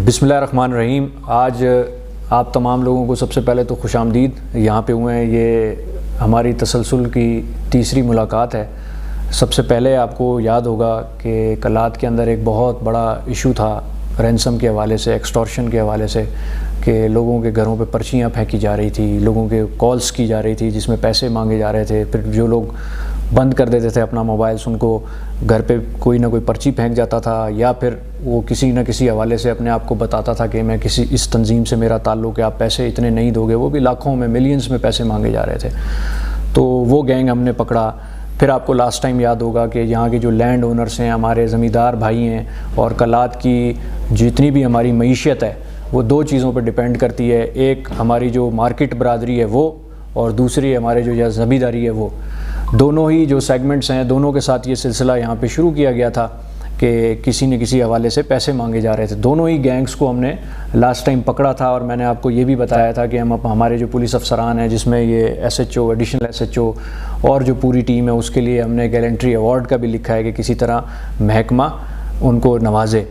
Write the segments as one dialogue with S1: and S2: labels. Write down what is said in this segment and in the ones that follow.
S1: बिस्मिल्लाहिर्रहमानिर्रहीम। आज आप तमाम लोगों को सबसे पहले तो खुश आमदीद। यहाँ पे हुए हैं, ये हमारी तसलसल की तीसरी मुलाकात है। सबसे पहले आपको याद होगा कि कलात के अंदर एक बहुत बड़ा इशू था रैंसम के हवाले से, एक्सटॉर्शन के हवाले से, कि लोगों के घरों पे पर्चियाँ फेंकी जा रही थी, लोगों के कॉल्स की जा रही थी जिसमें पैसे मांगे जा रहे थे। फिर जो लोग बंद कर देते थे अपना मोबाइल्स, उनको घर पे कोई ना कोई पर्ची फेंक जाता था, या फिर वो किसी न किसी हवाले से अपने आप को बताता था कि मैं किसी इस तंजीम से मेरा ताल्लुक़ है, आप पैसे इतने नहीं दोगे। वो भी लाखों में, मिलियंस में पैसे मांगे जा रहे थे। तो वो गैंग हमने पकड़ा। फिर आपको लास्ट टाइम याद होगा कि यहाँ के जो लैंड ओनर्स हैं, हमारे ज़मींदार भाई हैं, और कलात की जितनी भी हमारी मईशत है वो दो चीज़ों पर डिपेंड करती है। एक हमारी जो मार्केट बरादरी है वो, और दूसरी हमारे जो या ज़मींदारी है वो। दोनों ही जो सेगमेंट्स हैं, दोनों के साथ ये सिलसिला यहाँ पे शुरू किया गया था कि किसी न किसी हवाले से पैसे मांगे जा रहे थे। दोनों ही गैंग्स को हमने लास्ट टाइम पकड़ा था, और मैंने आपको ये भी बताया था कि हमारे जो पुलिस अफसरान हैं, जिसमें ये SHO, एडिशनल SHO और जो पूरी टीम है, उसके लिए हमने गैलेंट्री अवार्ड का भी लिखा है कि किसी तरह महकमा उनको नवाजे।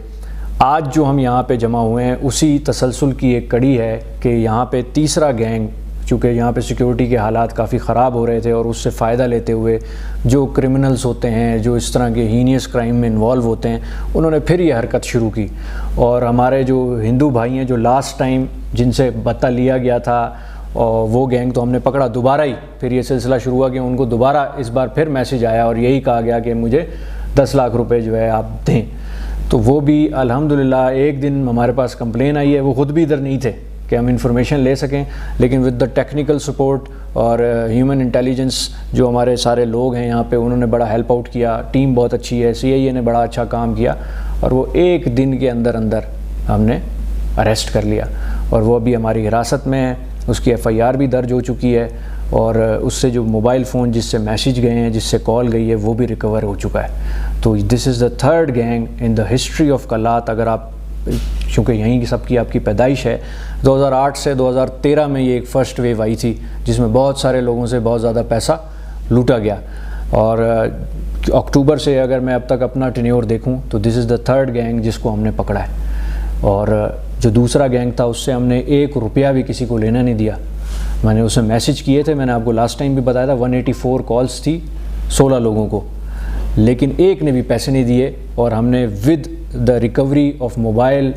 S1: आज जो हम यहाँ पे जमा हुए हैं उसी तसलसल की एक कड़ी है कि यहाँ पे तीसरा गैंग, चूँकि यहाँ पे सिक्योरिटी के हालात काफ़ी ख़राब हो रहे थे, और उससे फ़ायदा लेते हुए जो क्रिमिनल्स होते हैं, जो इस तरह के हीनियस क्राइम में इन्वॉल्व होते हैं, उन्होंने फिर ये हरकत शुरू की। और हमारे जो हिंदू भाई हैं, जो लास्ट टाइम जिनसे बता लिया गया था, और वो गैंग तो हमने पकड़ा दोबारा ही। फिर ये सिलसिला शुरू हुआ कि उनको दोबारा इस बार फिर मैसेज आया और यही कहा गया कि मुझे 10 लाख रुपए जो है आप दें। तो वो भी अल्हम्दुलिल्लाह एक दिन हमारे पास कंप्लेन आई है, वो ख़ुद भी इधर नहीं थे कि हम इंफॉर्मेशन ले सकें, लेकिन विद द टेक्निकल सपोर्ट और ह्यूमन इंटेलिजेंस जो हमारे सारे लोग हैं यहाँ पे, उन्होंने बड़ा हेल्प आउट किया। टीम बहुत अच्छी है, CIA ने बड़ा अच्छा काम किया, और वो एक दिन के अंदर अंदर हमने अरेस्ट कर लिया, और वो अभी हमारी हिरासत में है। उसकी FIR भी दर्ज हो चुकी है, और उससे जो मोबाइल फ़ोन जिससे मैसेज गए हैं, जिससे कॉल गई है, वो भी रिकवर हो चुका है। तो this is the third gang in the history of कलात। अगर आप, चूँकि यहीं की सबकी आपकी पैदाइश है, 2008 से 2013 में ये एक फ़र्स्ट वेव आई थी जिसमें बहुत सारे लोगों से बहुत ज़्यादा पैसा लूटा गया। और अक्टूबर से अगर मैं अब तक अपना टेन्योर देखूं तो this is the third gang जिसको हमने पकड़ा है। और जो दूसरा गैंग था उससे हमने 1 रुपया भी किसी को लेना नहीं दिया। मैंने उसे मैसेज किए थे, मैंने आपको लास्ट टाइम भी बताया था, 184 कॉल्स थी 16 लोगों को, लेकिन एक ने भी पैसे नहीं दिए। और हमने with the recovery of mobile,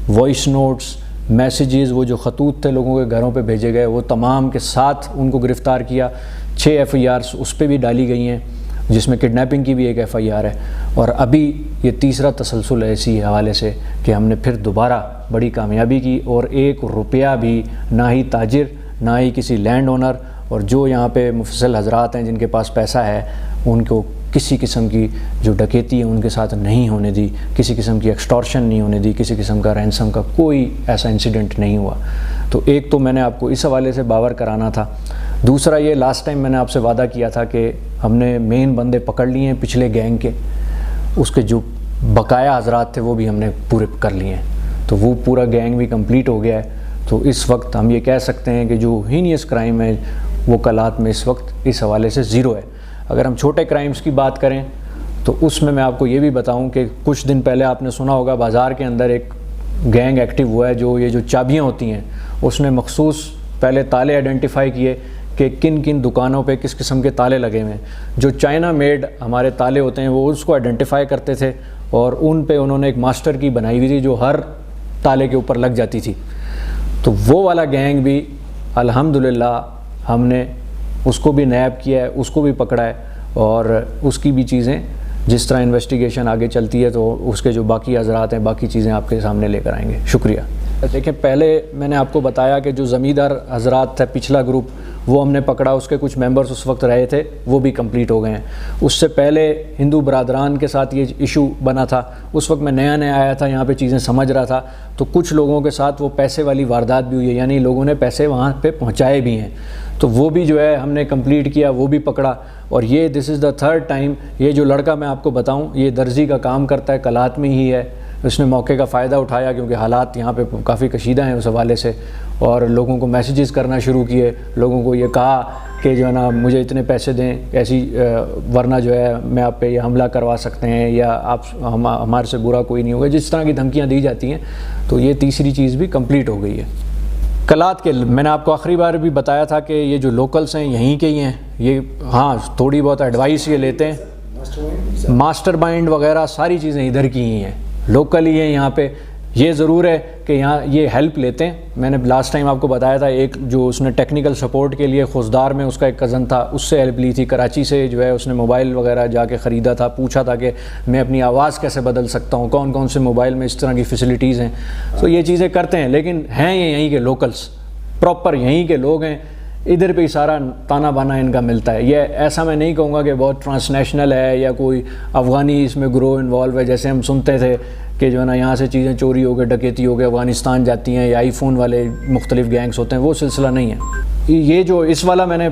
S1: voice notes, messages, वो जो खतूत थे लोगों के घरों पे भेजे गए, वो तमाम के साथ उनको गिरफ़्तार किया। 6 FIRs उस पर भी डाली गई हैं, जिसमें किडनैपिंग की भी एक FIR है। और अभी ये तीसरा तसलसल है इसी हवाले से कि हमने फिर दोबारा बड़ी कामयाबी की, और 1 रुपया भी ना ही ताजिर, ना ही किसी लैंड ओनर, और जो यहाँ पे मुफस्सिल हजरात हैं जिनके पास पैसा है, उनको किसी किस्म की जो डकैती है उनके साथ नहीं होने दी, किसी किस्म की एक्सटॉर्शन नहीं होने दी, किसी किस्म का रैंसम का कोई ऐसा इंसिडेंट नहीं हुआ। तो एक तो मैंने आपको इस हवाले से बावर कराना था। दूसरा ये, लास्ट टाइम मैंने आपसे वादा किया था कि हमने मेन बंदे पकड़ लिए हैं पिछले गैंग के, उसके जो बकाया हजरात थे वो भी हमने पूरे कर लिए हैं। तो वो पूरा गैंग भी कंप्लीट हो गया है। तो इस वक्त हम ये कह सकते हैं कि जो हीनियस क्राइम है वो कलात में इस वक्त इस हवाले से ज़ीरो है। अगर हम छोटे क्राइम्स की बात करें तो उसमें मैं आपको ये भी बताऊं कि कुछ दिन पहले आपने सुना होगा बाज़ार के अंदर एक गैंग एक्टिव हुआ है, जो ये जो चाबियां होती हैं, उसने मखसूस पहले ताले आइडेंटिफाई किए कि किन किन दुकानों पे किस किस्म के ताले लगे हुए हैं। जो चाइना मेड हमारे ताले होते हैं वो उसको आइडेंटिफाई करते थे, और उन पे उन्होंने एक मास्टर की बनाई हुई थी जो हर ताले के ऊपर लग जाती थी। तो वो वाला गैंग भी अल्हम्दुलिल्लाह हमने उसको भी नैब किया है, उसको भी पकड़ा है, और उसकी भी चीज़ें जिस तरह इन्वेस्टिगेशन आगे चलती है तो उसके जो बाकी हजरात हैं, बाकी चीज़ें आपके सामने लेकर आएंगे। शुक्रिया। देखिए, पहले मैंने आपको बताया कि जो ज़मींदार हजरात थे, पिछला ग्रुप, वो हमने पकड़ा, उसके कुछ मेंबर्स उस वक्त रहे थे, वो भी कंप्लीट हो गए हैं। उससे पहले हिंदू बरादरान के साथ ये इशू बना था, उस वक्त मैं नया नया आया था यहाँ पे, चीज़ें समझ रहा था। तो कुछ लोगों के साथ वो पैसे वाली वारदात भी हुई है, यानी लोगों ने पैसे वहाँ पे पहुँचाए भी हैं। तो वो भी जो है हमने कंप्लीट किया, वो भी पकड़ा। और ये this is the third time. ये जो लड़का मैं आपको बताऊँ, ये दर्जी का काम करता है, कलात में ही है, اس نے موقع کا فائدہ اٹھایا کیونکہ حالات یہاں پہ کافی کشیدہ ہیں اس حوالے سے، اور لوگوں کو میسیجز کرنا شروع کیے، لوگوں کو یہ کہا کہ جو ہے نا مجھے اتنے پیسے دیں ایسی ورنہ جو ہے میں آپ پہ یہ حملہ کروا سکتے ہیں یا آپ ہمارے سے برا کوئی نہیں ہوگا، جس طرح کی دھمکیاں دی جاتی ہیں۔ تو یہ تیسری چیز بھی کمپلیٹ ہو گئی ہے۔ کلات کے میں نے آپ کو آخری بار بھی بتایا تھا کہ یہ جو لوکلس ہیں یہیں کے ہی ہیں، یہ ہاں تھوڑی بہت ایڈوائس یہ لیتے ہیں، ماسٹر مائنڈ وغیرہ ساری چیزیں ادھر کی ہی ہیں، لوکل ہی ہیں یہاں پہ۔ یہ ضرور ہے کہ یہاں یہ ہیلپ لیتے ہیں، میں نے لاسٹ ٹائم آپ کو بتایا تھا ایک جو اس نے ٹیکنیکل سپورٹ کے لیے خوزدار میں اس کا ایک کزن تھا، اس سے ہیلپ لی تھی، کراچی سے جو ہے اس نے موبائل وغیرہ جا کے خریدا تھا، پوچھا تھا کہ میں اپنی آواز کیسے بدل سکتا ہوں، کون کون سے موبائل میں اس طرح کی فیسلٹیز ہیں۔ تو یہ چیزیں کرتے ہیں، لیکن ہیں یہ یہیں کے لوکلس، پراپر یہیں کے لوگ ہیں، ادھر پہ ہی سارا تانا بانا ان کا ملتا ہے۔ یہ ایسا میں نہیں کہوں گا کہ بہت ٹرانسنیشنل ہے یا کوئی افغانی اس میں گروہ انوالو ہے، جیسے ہم سنتے تھے کہ جو ہے نا یہاں سے چیزیں چوری ہو کے ڈکیتی ہو کے افغانستان جاتی ہیں یا آئی فون والے مختلف گینگس ہوتے ہیں، وہ سلسلہ نہیں ہے۔ یہ جو اس والا میں نے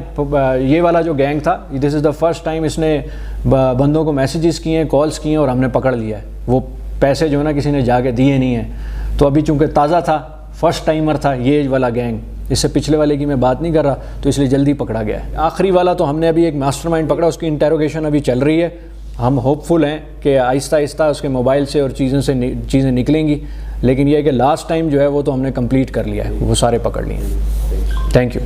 S1: یہ والا جو گینگ تھا، دس از دا فرسٹ ٹائم اس نے بندوں کو میسیجز کیے ہیں، کالز کیے ہیں اور ہم نے پکڑ لیا ہے۔ وہ پیسے جو ہے نا کسی نے جا کے دیے نہیں ہیں، تو ابھی چونکہ تازہ تھا، فرسٹ ٹائمر تھا یہ والا گینگ، اس سے پچھلے والے کی میں بات نہیں کر رہا، تو اس لیے جلدی پکڑا گیا ہے۔ آخری والا تو ہم نے ابھی ایک ماسٹر مائنڈ پکڑا، اس کی انٹیروگیشن ابھی چل رہی ہے، ہم ہوپ فل ہیں کہ آہستہ آہستہ اس کے موبائل سے اور چیزیں نکلیں گی، لیکن یہ ہے کہ لاسٹ ٹائم جو ہے وہ تو ہم نے کمپلیٹ کر لیا ہے، وہ سارے پکڑ لیے ہیں۔ Thank you.